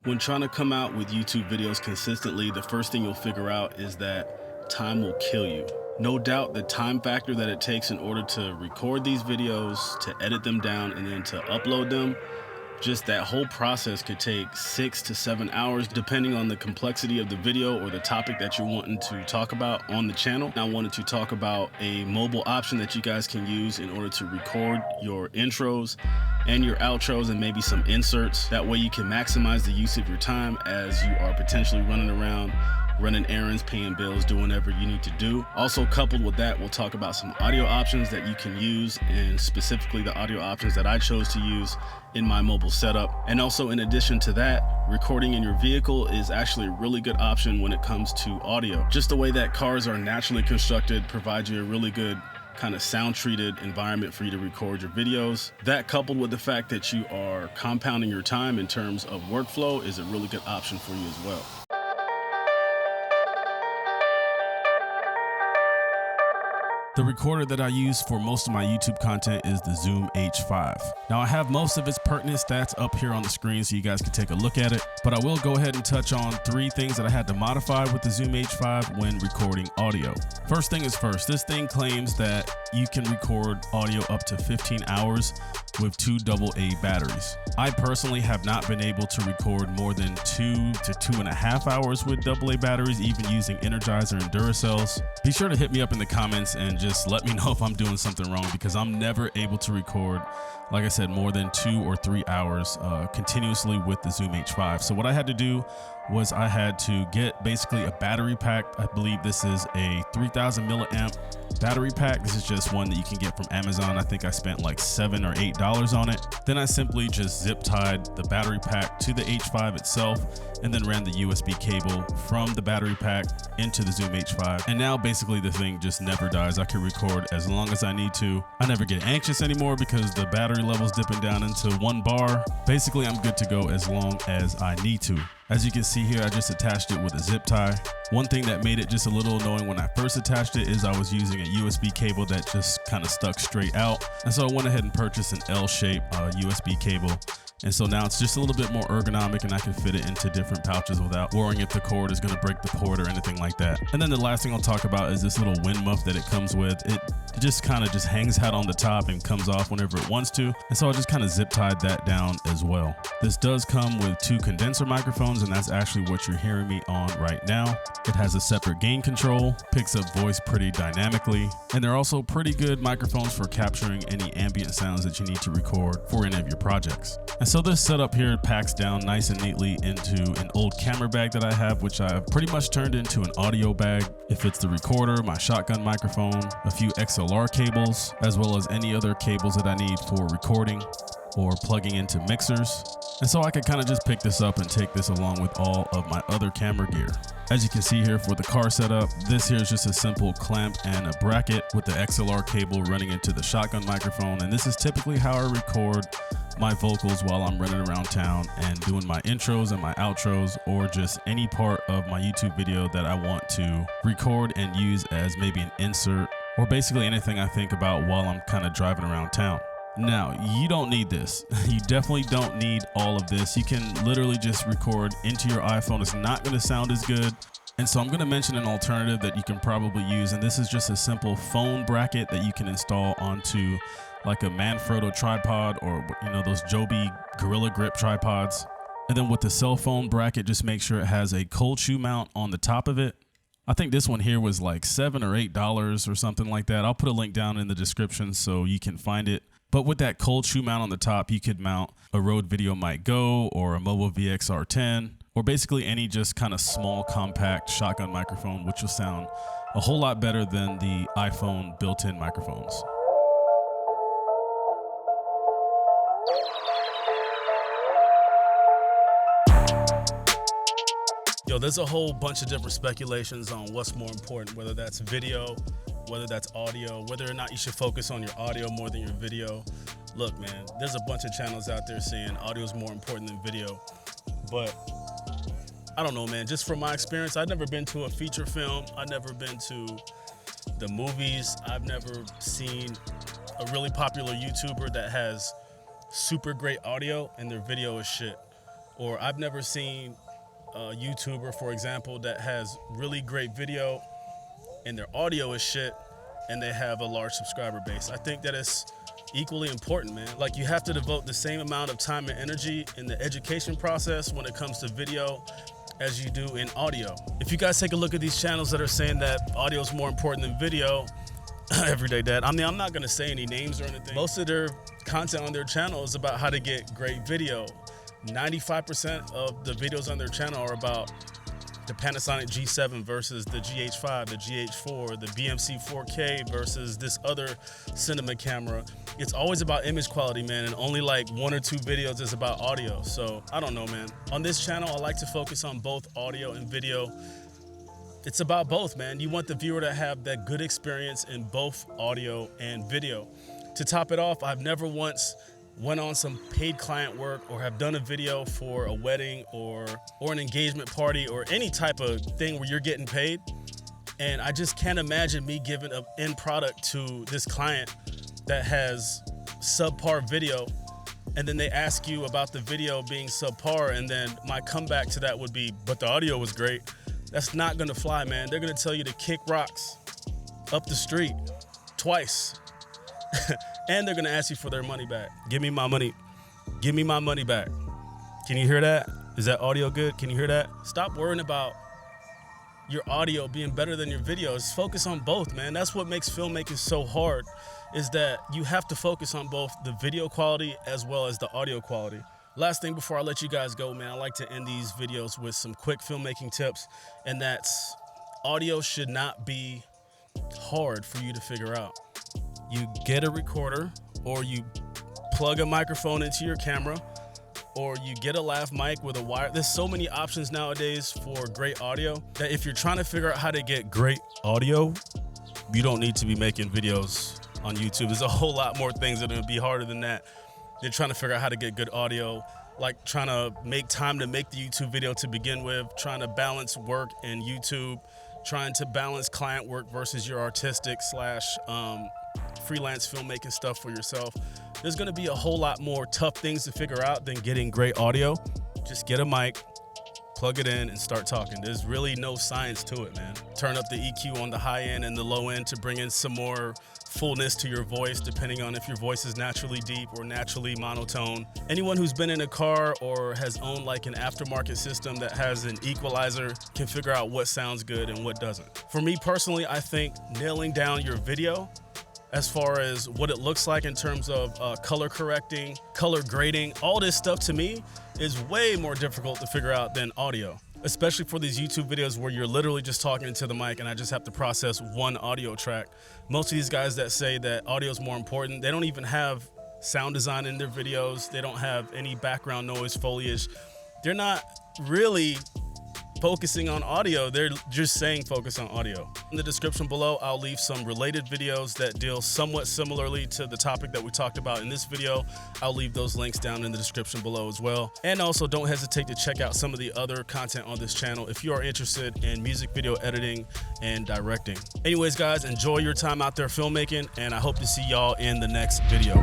When trying to come out with YouTube videos consistently, the first thing you'll figure out is that time will kill you. No doubt the time factor that it takes in order to record these videos, to edit them down, and then to upload them, just that whole process could take 6 to 7 hours depending on the complexity of the video or the topic that you're wanting to talk about on the channel. I wanted to talk about a mobile option that you guys can use in order to record your intros and your outros and maybe some inserts. That way you can maximize the use of your time as you are potentially running around, running errands, paying bills, doing whatever you need to do. Also, coupled with that, we'll talk about some audio options that you can use, and specifically the audio options that I chose to use in my mobile setup. And also, in addition to that, recording in your vehicle is actually a really good option when it comes to audio. Just the way that cars are naturally constructed provides you a really good kind of sound treated environment for you to record your videos. That, coupled with the fact that you are compounding your time in terms of workflow, is a really good option for you as well. The recorder that I use for most of my YouTube content is the Zoom H5. Now I have most of its pertinent stats up here on the screen so you guys can take a look at it, but I will go ahead and touch on 3 things that I had to modify with the Zoom H5 when recording audio. First thing is first, this thing claims that you can record audio up to 15 hours with 2 AA batteries. I personally have not been able to record more than 2 to 2.5 hours with AA batteries, even using Energizer and Duracells. Be sure to hit me up in the comments and just let me know if I'm doing something wrong, because I'm never able to record, like I said, more than 2 or 3 hours continuously with the Zoom H5. So what I had to do was I had to get basically a battery pack. I believe this is a 3000 milliamp battery pack. This is just one that you can get from Amazon. I think I spent like $7 or $8 on it. Then I simply just zip tied the battery pack to the H5 itself and then ran the USB cable from the battery pack into the Zoom H5. And now basically the thing just never dies. I can record as long as I need to. I never get anxious anymore because the battery level's dipping down into 1 bar. Basically, I'm good to go as long as I need to. As you can see here, I just attached it with a zip tie. One thing that made it just a little annoying when I first attached it is I was using a USB cable that just kind of stuck straight out. And so I went ahead and purchased an L-shaped USB cable. And so now it's just a little bit more ergonomic and I can fit it into different pouches without worrying if the cord is going to break the cord or anything like that. And then the last thing I'll talk about is this little wind muff that it comes with. It just kind of just hangs out on the top and comes off whenever it wants to. And so I just kind of zip tied that down as well. This does come with 2 condenser microphones, and that's actually what you're hearing me on right now. It has a separate gain control, picks up voice pretty dynamically, and they're also pretty good microphones for capturing any ambient sounds that you need to record for any of your projects. And so this setup here packs down nice and neatly into an old camera bag that I have, which I've pretty much turned into an audio bag. It fits the recorder, my shotgun microphone, a few XLR cables, as well as any other cables that I need for recording or plugging into mixers. And so I could kind of just pick this up and take this along with all of my other camera gear. As you can see here for the car setup, this here is just a simple clamp and a bracket with the XLR cable running into the shotgun microphone. And this is typically how I record my vocals while I'm running around town and doing my intros and my outros, or just any part of my YouTube video that I want to record and use as maybe an insert, or basically anything I think about while I'm kind of driving around town. Now, you don't need this. You definitely don't need all of this. You can literally just record into your iPhone. It's not going to sound as good. And so I'm going to mention an alternative that you can probably use. And this is just a simple phone bracket that you can install onto like a Manfrotto tripod, or those Joby Gorilla Grip tripods. And then with the cell phone bracket, just make sure it has a cold shoe mount on the top of it. I think this one here was like $7 or $8 or something like that. I'll put a link down in the description so you can find it. But with that cold shoe mount on the top, you could mount a Rode Video Mic Go or a Movo VXR10, or basically any just kind of small compact shotgun microphone, which will sound a whole lot better than the iPhone built-in microphones. Yo, there's a whole bunch of different speculations on what's more important, whether that's video, whether that's audio, whether or not you should focus on your audio more than your video. Look, man, there's a bunch of channels out there saying audio is more important than video. But I don't know, man, just from my experience, I've never been to a feature film. I've never been to the movies. I've never seen a really popular YouTuber that has super great audio and their video is shit. Or I've never seen a YouTuber, for example, that has really great video and their audio is shit and they have a large subscriber base. I think that it's equally important, man. Like, you have to devote the same amount of time and energy in the education process when it comes to video as you do in audio. If you guys take a look at these channels that are saying that audio is more important than video, Everyday Dad, I mean, I'm not gonna say any names or anything. Most of their content on their channel is about how to get great video. 95% of the videos on their channel are about the Panasonic G7 versus the GH5, the GH4, the BMC 4K versus this other cinema camera. It's always about image quality, man, and only like 1 or 2 videos is about audio. So I don't know, man. On this channel, I like to focus on both audio and video. It's about both, man. You want the viewer to have that good experience in both audio and video. To top it off, I've never once went on some paid client work or have done a video for a wedding or an engagement party or any type of thing where you're getting paid. And I just can't imagine me giving an end product to this client that has subpar video, and then they ask you about the video being subpar, and then my comeback to that would be, but the audio was great. That's not gonna fly, man. They're gonna tell you to kick rocks up the street twice. And they're gonna ask you for their money back. Give me my money. Give me my money back. Can you hear that? Is that audio good? Can you hear that? Stop worrying about your audio being better than your videos. Focus on both, man. That's what makes filmmaking so hard, is that you have to focus on both the video quality as well as the audio quality. Last thing before I let you guys go, man, I like to end these videos with some quick filmmaking tips, and that's audio should not be hard for you to figure out. You get a recorder, or you plug a microphone into your camera, or you get a lav mic with a wire. There's so many options nowadays for great audio that if you're trying to figure out how to get great audio, you don't need to be making videos on YouTube. There's a whole lot more things that are gonna be harder than that. You're trying to figure out how to get good audio, like trying to make time to make the YouTube video to begin with, trying to balance work and YouTube, trying to balance client work versus your artistic / freelance filmmaking stuff for yourself. There's gonna be a whole lot more tough things to figure out than getting great audio. Just get a mic, plug it in, and start talking. There's really no science to it, man. Turn up the EQ on the high end and the low end to bring in some more fullness to your voice, depending on if your voice is naturally deep or naturally monotone. Anyone who's been in a car or has owned like an aftermarket system that has an equalizer can figure out what sounds good and what doesn't. For me personally, I think nailing down your video as far as what it looks like in terms of color correcting, color grading, all this stuff to me is way more difficult to figure out than audio. Especially for these YouTube videos where you're literally just talking into the mic and I just have to process one audio track. Most of these guys that say that audio is more important, they don't even have sound design in their videos. They don't have any background noise, foliage. They're not really focusing on audio. They're just saying focus on audio. In the description below, I'll leave some related videos that deal somewhat similarly to the topic that we talked about in this video. I'll leave those links down in the description below as well. And also don't hesitate to check out some of the other content on this channel if you are interested in music video editing and directing. Anyways, guys, enjoy your time out there filmmaking, and I hope to see y'all in the next video.